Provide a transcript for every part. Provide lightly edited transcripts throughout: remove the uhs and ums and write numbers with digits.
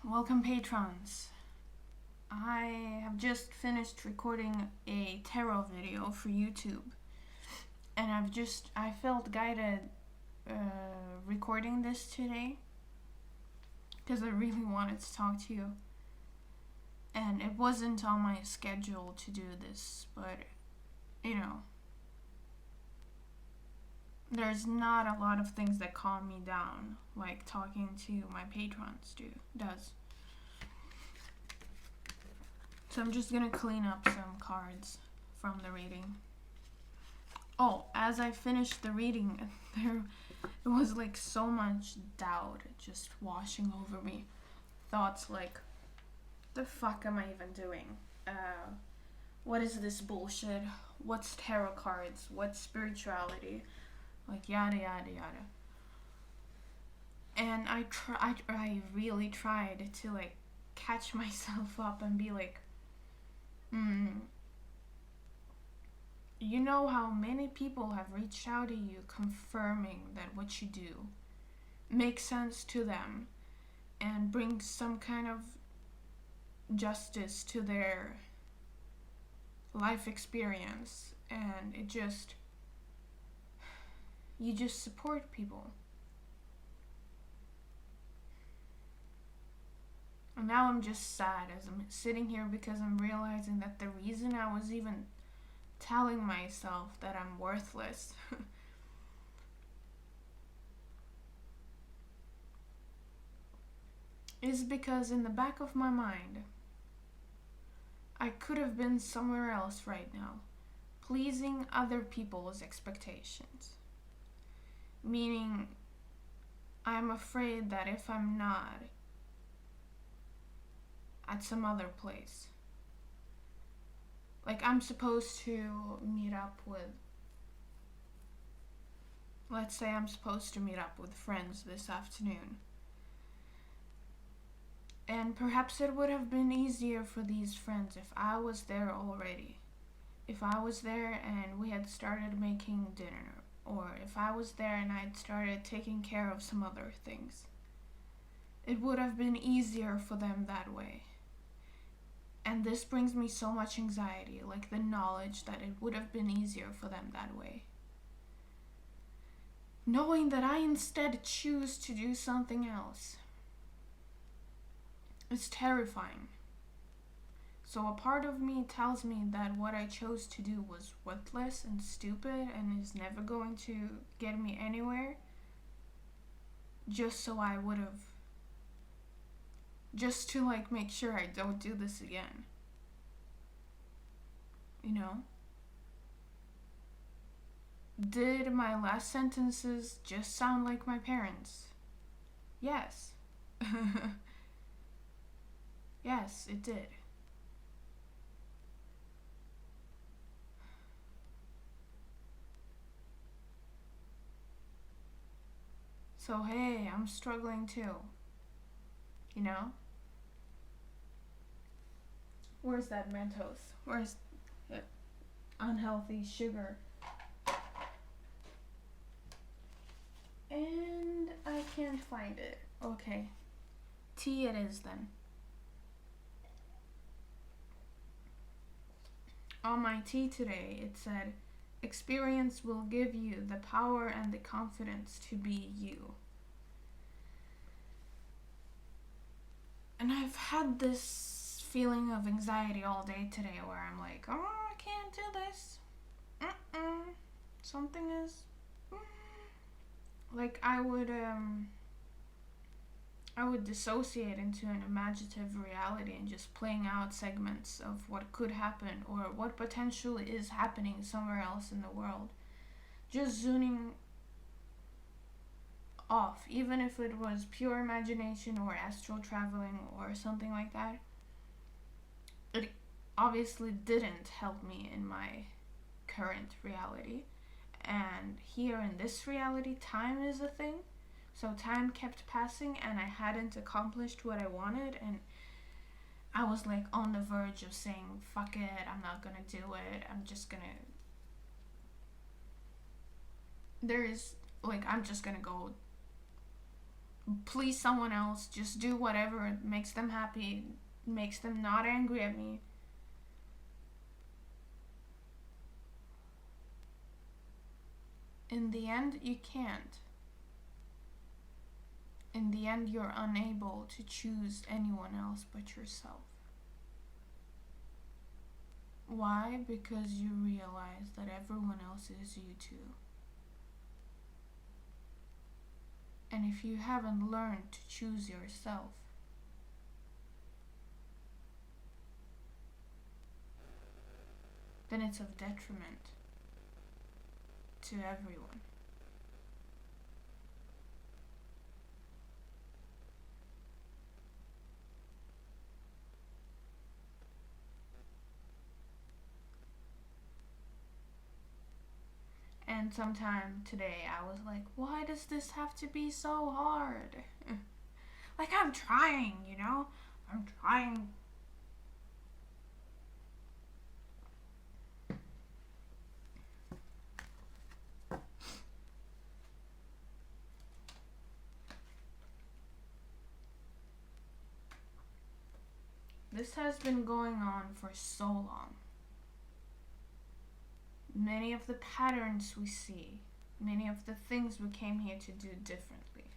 Welcome, patrons. I have just finished recording a tarot video for YouTube, and I felt guided recording this today because I really wanted to talk to you, and it wasn't on my schedule to do this, but there's not a lot of things that calm me down like talking to my patrons does. So I'm just gonna clean up some cards from the reading. Oh, as I finished the reading, there was like so much doubt just washing over me. Thoughts like, the fuck am I even doing? What is this bullshit? What's tarot cards? What's spirituality? Like yada yada yada. And I really tried to like catch myself up and be like, you know how many people have reached out to you confirming that what you do makes sense to them and brings some kind of justice to their life experience, and you just support people. And now I'm just sad as I'm sitting here because I'm realizing that the reason I was even telling myself that I'm worthless is because in the back of my mind, I could have been somewhere else right now, pleasing other people's expectations. Meaning, I'm afraid that if I'm not at some other place, like I'm supposed to meet up with, let's say I'm supposed to meet up with friends this afternoon. And perhaps it would have been easier for these friends if I was there already. If I was there and we had started making dinner, or if I was there and I'd started taking care of some other things. It would have been easier for them that way. And this brings me so much anxiety, like the knowledge that it would have been easier for them that way. Knowing that I instead choose to do something else. It's terrifying. So a part of me tells me that what I chose to do was worthless and stupid and is never going to get me anywhere. Just so I would have, just to like make sure I don't do this again. You know? Did my last sentences just sound like my parents? Yes. Yes, it did. So hey, I'm struggling too. You know? Where's that Mentos? Where's the unhealthy sugar? And I can't find it. Okay. Tea it is then. On my tea today, it said, experience will give you the power and the confidence to be you. And I've had this feeling of anxiety all day today where I'm like, oh, I can't do this. Something is... Like I would dissociate into an imaginative reality and just playing out segments of what could happen or what potentially is happening somewhere else in the world. Just zooming off, even if it was pure imagination or astral traveling or something like that. It obviously didn't help me in my current reality. And here in this reality, time is a thing. So time kept passing and I hadn't accomplished what I wanted, and I was like on the verge of saying, fuck it, I'm not gonna do it. I'm just gonna go please someone else, just do whatever makes them happy, makes them not angry at me. In the end, you can't. In the end, you're unable to choose anyone else but yourself. Why? Because you realize that everyone else is you too. And if you haven't learned to choose yourself, then it's of detriment to everyone. And sometime today I was like, why does this have to be so hard? Like, I'm trying, you know? I'm trying. This has been going on for so long. Many of the patterns we see, many of the things we came here to do differently,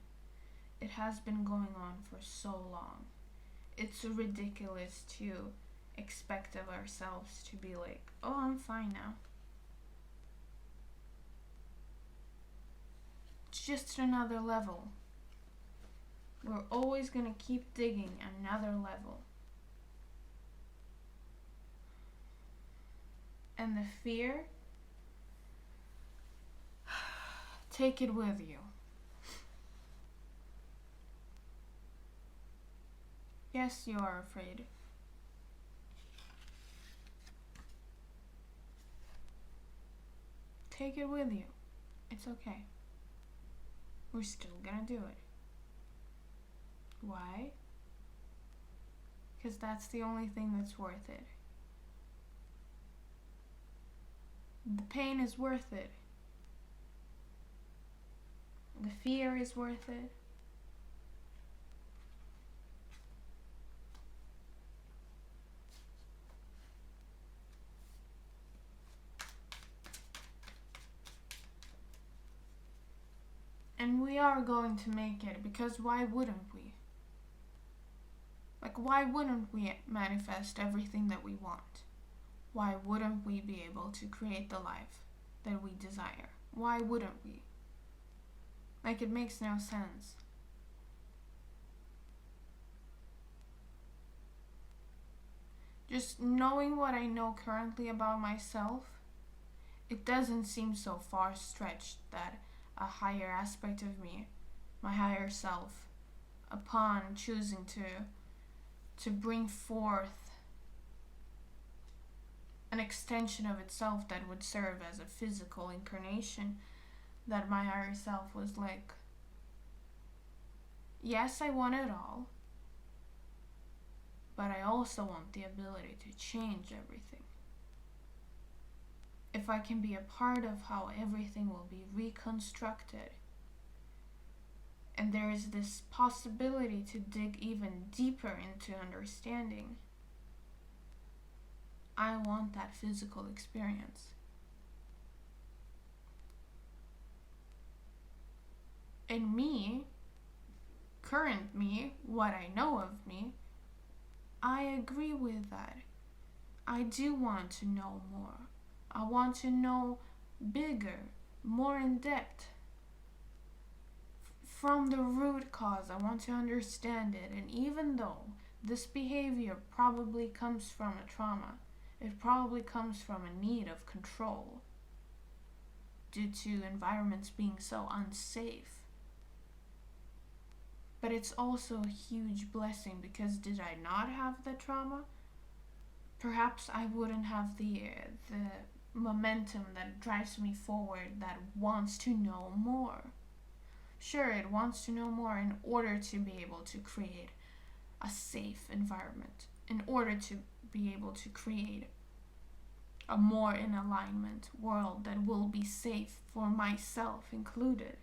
it has been going on for so long. It's ridiculous to expect of ourselves to be like, oh, I'm fine now. It's just another level. We're always going to keep digging another level. And the fear, take it with you. Yes, you are afraid. Take it with you. It's okay. We're still gonna do it. Why? Because that's the only thing that's worth it. The pain is worth it. The fear is worth it. And we are going to make it, because why wouldn't we? Like, why wouldn't we manifest everything that we want? Why wouldn't we be able to create the life that we desire? Why wouldn't we? Like, it makes no sense. Just knowing what I know currently about myself, it doesn't seem so far-stretched that a higher aspect of me, my higher self, upon choosing to bring forth an extension of itself that would serve as a physical incarnation, that my higher self was like, yes, I want it all, but I also want the ability to change everything. If I can be a part of how everything will be reconstructed, and there is this possibility to dig even deeper into understanding, I want that physical experience. And me, current me, what I know of me, I agree with that. I do want to know more. I want to know bigger, more in depth. From the root cause, I want to understand it. And even though this behavior probably comes from a trauma, it probably comes from a need of control due to environments being so unsafe. But it's also a huge blessing, because did I not have the trauma, perhaps I wouldn't have the momentum that drives me forward, that wants to know more. Sure, it wants to know more in order to be able to create a safe environment, in order to be able to create a more in alignment world that will be safe for myself included,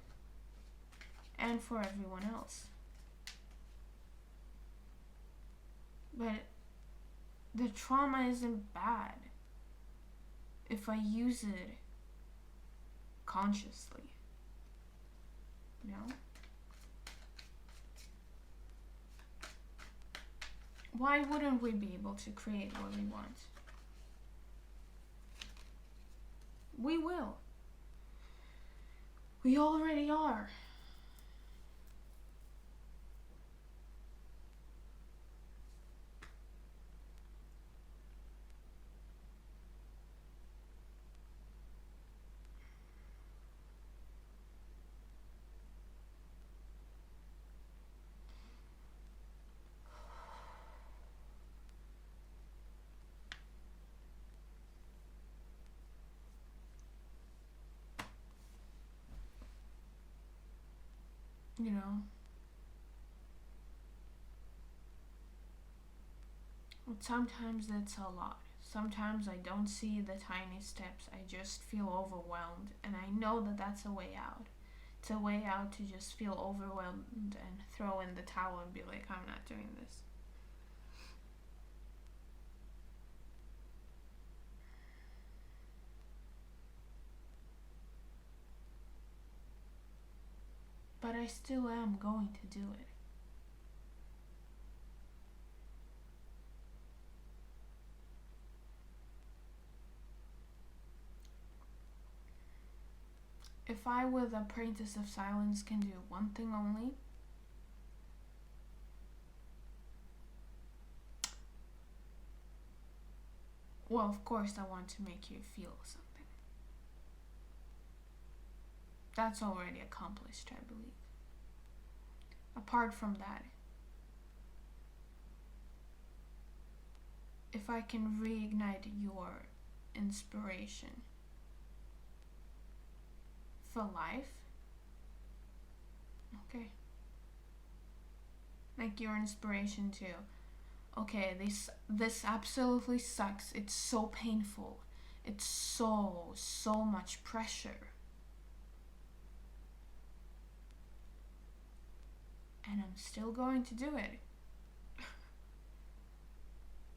and for everyone else. But the trauma isn't bad if I use it consciously. You know? Why wouldn't we be able to create what we want? We will. We already are. You know? But sometimes it's a lot. Sometimes I don't see the tiny steps. I just feel overwhelmed. And I know that that's a way out. It's a way out to just feel overwhelmed and throw in the towel and be like, I'm not doing this. But I still am going to do it. If I, with Apprentice of Silence, can do one thing only, well, of course, I want to make you feel something. That's already accomplished, I believe. Apart from that, if I can reignite your inspiration for life, okay. Like your inspiration to, okay, this absolutely sucks. It's so painful. It's so much pressure. And I'm still going to do it.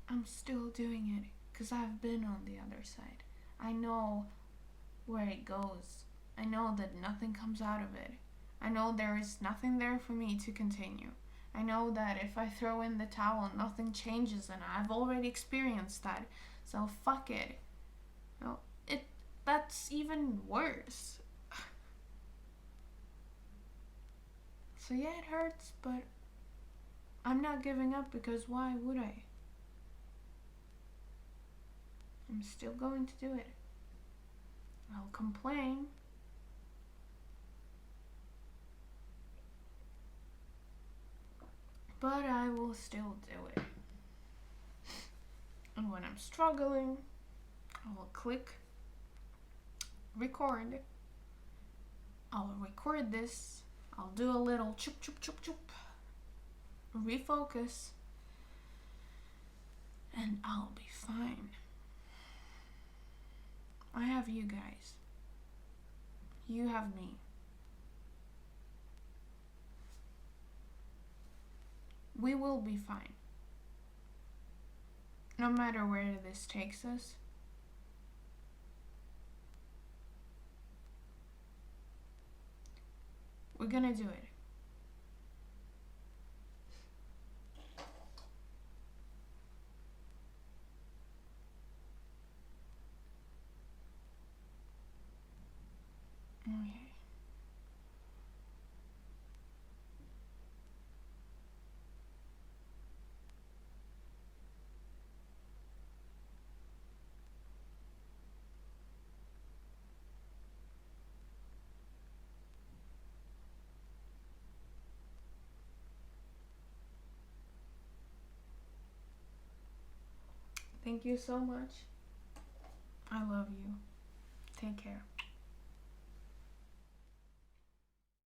I'm still doing it because I've been on the other side. I know where it goes. I know that nothing comes out of it. I know there is nothing there for me to continue. I know that if I throw in the towel, nothing changes, and I've already experienced that. So fuck it. No, that's even worse. So yeah, it hurts, but I'm not giving up because why would I? I'm still going to do it. I'll complain. But I will still do it. And when I'm struggling, I will click record. I'll record this. I'll do a little chup chup chup chup. Refocus. And I'll be fine. I have you guys. You have me. We will be fine. No matter where this takes us. We're gonna do it. Okay. Thank you so much. I love you. Take care.